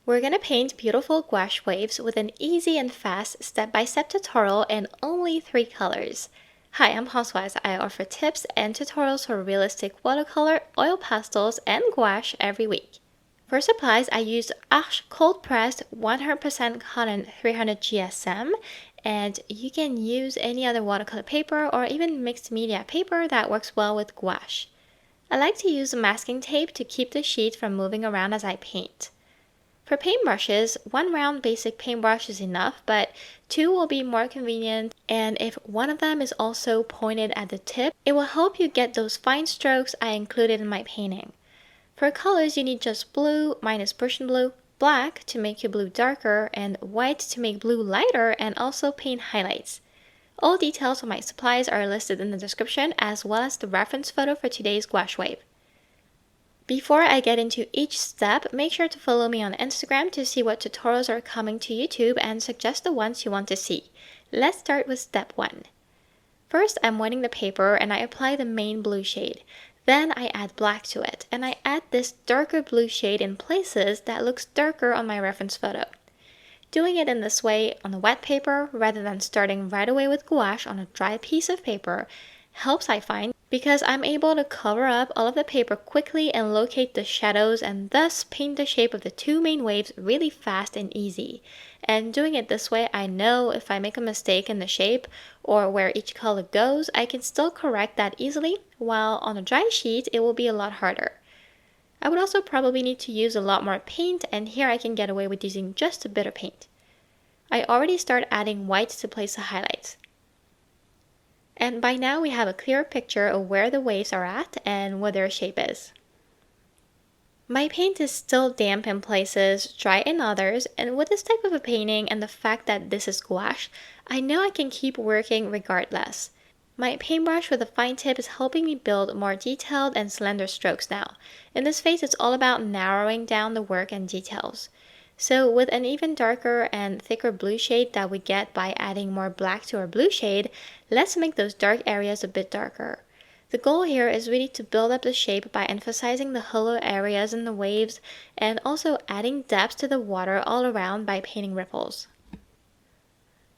We're gonna paint beautiful gouache waves with an easy and fast step-by-step tutorial in only 3 colors. Hi, I'm Françoise. I offer tips and tutorials for realistic watercolor, oil pastels, and gouache every week. For supplies, I used Arches cold-pressed 100% cotton 300 GSM, and you can use any other watercolor paper or even mixed media paper that works well with gouache. I like to use masking tape to keep the sheet from moving around as I paint. For paintbrushes, 1 round basic paintbrush is enough, but 2 will be more convenient, and if one of them is also pointed at the tip, it will help you get those fine strokes I included in my painting. For colors, you need just blue, mine is Prussian blue, black to make your blue darker, and white to make blue lighter and also paint highlights. All details on my supplies are listed in the description, as well as the reference photo for today's gouache wave. Before I get into each step, make sure to follow me on Instagram to see what tutorials are coming to YouTube and suggest the ones you want to see. Let's start with step 1. First, I'm wetting the paper and I apply the main blue shade. Then I add black to it, and I add this darker blue shade in places that looks darker on my reference photo. Doing it in this way on the wet paper, rather than starting right away with gouache on a dry piece of paper, helps, I find, because I'm able to cover up all of the paper quickly and locate the shadows and thus paint the shape of the 2 main waves really fast and easy. And doing it this way, I know if I make a mistake in the shape or where each color goes, I can still correct that easily, while on a dry sheet it will be a lot harder. I would also probably need to use a lot more paint, and here I can get away with using just a bit of paint. I already start adding white to place the highlights. And by now we have a clear picture of where the waves are at and what their shape is. My paint is still damp in places, dry in others, and with this type of a painting and the fact that this is gouache, I know I can keep working regardless. My paintbrush with a fine tip is helping me build more detailed and slender strokes now. In this phase, it's all about narrowing down the work and details. So with an even darker and thicker blue shade that we get by adding more black to our blue shade, let's make those dark areas a bit darker. The goal here is really to build up the shape by emphasizing the hollow areas in the waves and also adding depth to the water all around by painting ripples.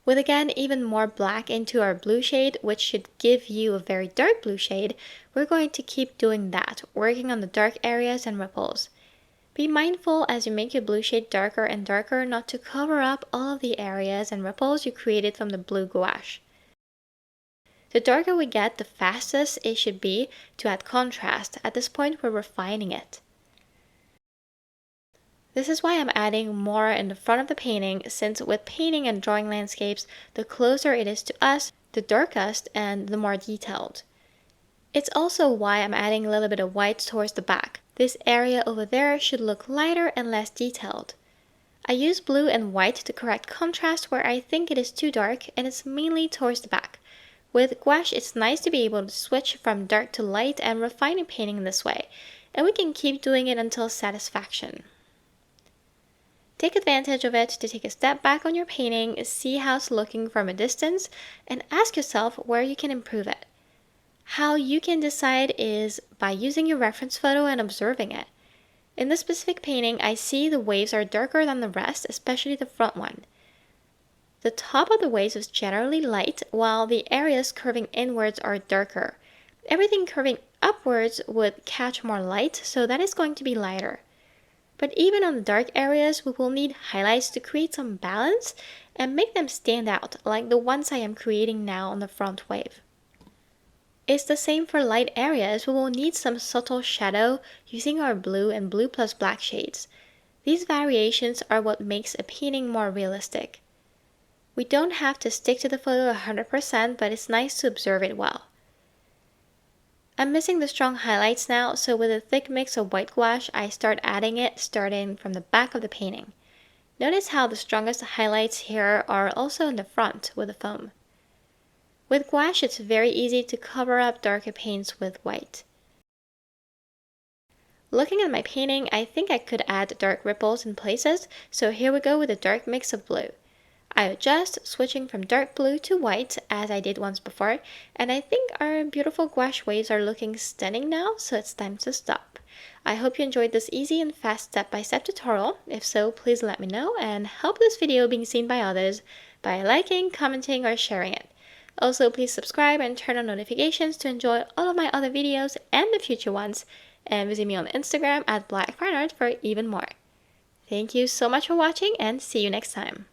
With again even more black into our blue shade, which should give you a very dark blue shade, we're going to keep doing that, working on the dark areas and ripples. Be mindful as you make your blue shade darker and darker not to cover up all of the areas and ripples you created from the blue gouache. The darker we get, the fastest it should be to add contrast. At this point, we're refining it. This is why I'm adding more in the front of the painting, since with painting and drawing landscapes, the closer it is to us, the darkest and the more detailed. It's also why I'm adding a little bit of white towards the back. This area over there should look lighter and less detailed. I use blue and white to correct contrast where I think it is too dark, and it's mainly towards the back. With gouache, it's nice to be able to switch from dark to light and refine a painting in this way, and we can keep doing it until satisfaction. Take advantage of it to take a step back on your painting, see how it's looking from a distance, and ask yourself where you can improve it. How you can decide is by using your reference photo and observing it. In this specific painting, I see the waves are darker than the rest, especially the front one. The top of the waves is generally light, while the areas curving inwards are darker. Everything curving upwards would catch more light, so that is going to be lighter. But even on the dark areas, we will need highlights to create some balance and make them stand out, like the ones I am creating now on the front wave. It's the same for light areas. We will need some subtle shadow using our blue and blue plus black shades. These variations are what makes a painting more realistic. We don't have to stick to the photo 100%, but it's nice to observe it well. I'm missing the strong highlights now, so with a thick mix of white gouache, I start adding it starting from the back of the painting. Notice how the strongest highlights here are also in the front with the foam. With gouache, it's very easy to cover up darker paints with white. Looking at my painting, I think I could add dark ripples in places, so here we go with a dark mix of blue. I adjust, switching from dark blue to white as I did once before, and I think our beautiful gouache waves are looking stunning now, so it's time to stop. I hope you enjoyed this easy and fast step-by-step tutorial. If so, please let me know and help this video being seen by others by liking, commenting, or sharing it. Also, please subscribe and turn on notifications to enjoy all of my other videos and the future ones, and visit me on Instagram at blackfineart for even more. Thank you so much for watching, and see you next time.